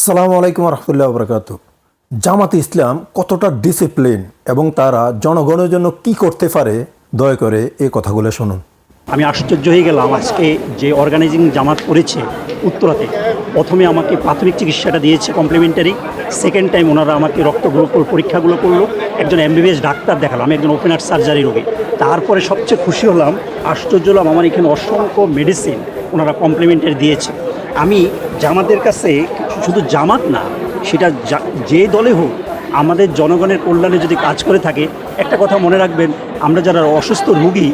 আসসালামু আলাইকুম রহমতুল্লাহ বরকাত। জামাতে ইসলাম কতটা ডিসিপ্লিন এবং তারা জনগণের জন্য কি করতে পারে, দয়া করে এই কথাগুলো শুনুন। আমি আশ্চর্য হয়ে গেলাম আজকে যে অর্গানাইজিং জামাত করেছে উত্তরাতে। প্রথমে আমাকে প্রাথমিক চিকিৎসাটা দিয়েছে কমপ্লিমেন্টারি, সেকেন্ড টাইম ওনারা আমাকে রক্তগুলো পরীক্ষাগুলো করলো, একজন এমবিবিএস ডাক্তার দেখালাম, আমি একজন ওপেন হার্ট সার্জারি রোগী। তারপরে সবচেয়ে খুশি হলাম, আশ্চর্য হলাম, আমার এখানে অসংখ্য মেডিসিন ওনারা কমপ্লিমেন্টারি দিয়েছে। আমি জামাতের কাছে, শুধু জামাত না, সেটা যে দলে হোক, আমাদের জনগণের কল্যাণে যদি কাজ করে থাকে, একটা কথা মনে রাখবেন, আমরা যারা অসুস্থ রুগী,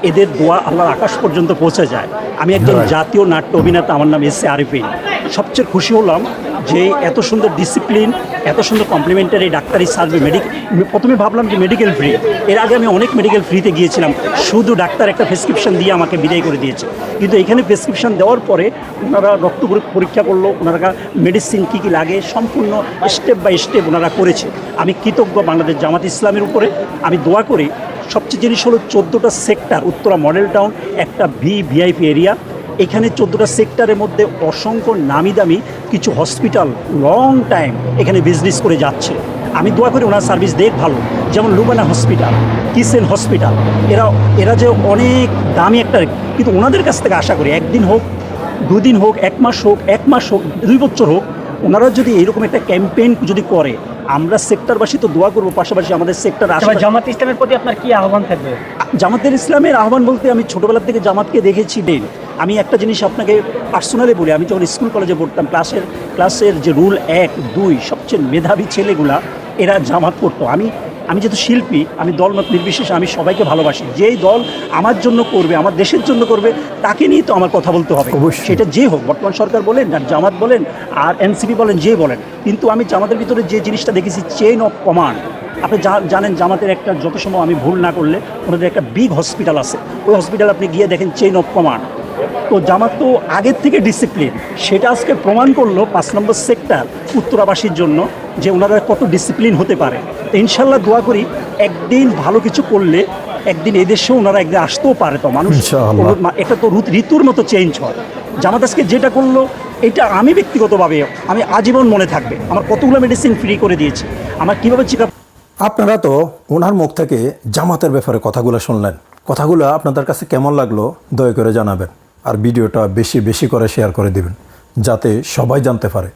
এদের দোয়া আল্লাহর আকাশ পর্যন্ত পৌঁছে যায়। আমি একজন জাতীয় নাট্য অভিনেতা, আমার নাম এস এ আরিফিন। সবচেয়ে খুশি হলাম যে এত সুন্দর ডিসিপ্লিন, এত সুন্দর কমপ্লিমেন্টারি ডাক্তারি সার্ভিস। প্রথমে ভাবলাম যে মেডিকেল ফ্রি, এর আগে আমি অনেক মেডিকেল ফ্রিতে গিয়েছিলাম, শুধু ডাক্তার একটা প্রেসক্রিপশন দিয়ে আমাকে বিদায় করে দিয়েছে। কিন্তু এখানে প্রেসক্রিপশন দেওয়ার পরে ওনারা রক্ত পরীক্ষা করলো, ওনারা মেডিসিন কী কী লাগে সম্পূর্ণ স্টেপ বাই স্টেপ ওনারা করেছে। আমি কৃতজ্ঞ বাংলাদেশ জামাত ইসলামের উপরে। আমি দোয়া করি, সবচেয়ে জিনিস হলো 14টা সেক্টর, উত্তরা মডেল টাউন একটা ভিআইপি এরিয়া। এখানে 14টা সেক্টরের মধ্যে অসংখ্য নামি দামি কিছু হসপিটাল লং টাইম এখানে বিজনেস করে যাচ্ছে। আমি দোয়া করি ওনার সার্ভিস দেখ ভালো, যেমন লুবানা হসপিটাল, কিসেন হসপিটাল, এরা যে অনেক দামি একটা, কিন্তু ওনাদের কাছ থেকে আশা করি একদিন হোক, দুদিন হোক, এক মাস হোক, 2 বছর হোক, ওনারা যদি এরকম একটা ক্যাম্পেইন যদি করে, আমরা সেক্টরবাসী তো দোয়া করবো, পাশাপাশি আমাদের সেক্টর জামাত ইসলামের প্রতি আপনার কি আহ্বান থাকবে? জামাতের ইসলামের আহ্বান বলতে, আমি ছোটোবেলার থেকে জামাতকে দেখেছি। আমি একটা জিনিস আপনাকে পার্সোনালি বলি, আমি যখন স্কুল কলেজে পড়তাম, ক্লাসের যে রুল 1, 2 সবচেয়ে মেধাবী ছেলেগুলা এরা জামাত পড়তো। আমি যেহেতু শিল্পী, আমি দলমত নির্বিশেষে আমি সবাইকে ভালোবাসি। যেই দল আমার জন্য করবে, আমার দেশের জন্য করবে, তাকে নিয়ে তো আমার কথা বলতে হবে, সেটা যে হোক, বর্তমান সরকার বলেন আর জামাত বলেন আর এনসিপি বলেন, যে বলেন। কিন্তু আমি জামাতের ভিতরে যে জিনিসটা দেখেছি, চেইন অফ কমান্ড। আপনি জানেন জামাতের একটা, যত সময় আমি ভুল না করলে, ওনাদের একটা বিগ হসপিটাল আছে, ওই হসপিটাল আপনি গিয়ে দেখেন চেইন অফ কমান্ড। তো জামাত তো আগের থেকে ডিসিপ্লিন, সেটা আজকে প্রমাণ করলো 5 নম্বর সেক্টর উত্তরাবাসীর জন্য, যে ওনারা কত ডিসিপ্লিন হতে পারে। তো ইনশাল্লাহ দোয়া করি, একদিন ভালো কিছু করলে একদিন এদেশেও ওনারা একদিন আসতেও পারে। তো মানুষ, এটা তো ঋতুর মতো চেঞ্জ হয়। জামাত আজকে যেটা করলো, এটা আমি ব্যক্তিগতভাবে আমি আজীবন মনে থাকবে। আমার কতগুলো মেডিসিন ফ্রি করে দিয়েছে, আমার কীভাবে চেক আপ। আপনারা তো ওনার মুখ থেকে জামাতের ব্যাপারে কথাগুলো শুনলেন। কথাগুলো আপনাদের কাছে কেমন লাগলো দয়া করে জানাবেন, আর ভিডিওটা বেশি বেশি করে শেয়ার করে দিবেন, যাতে সবাই জানতে পারে।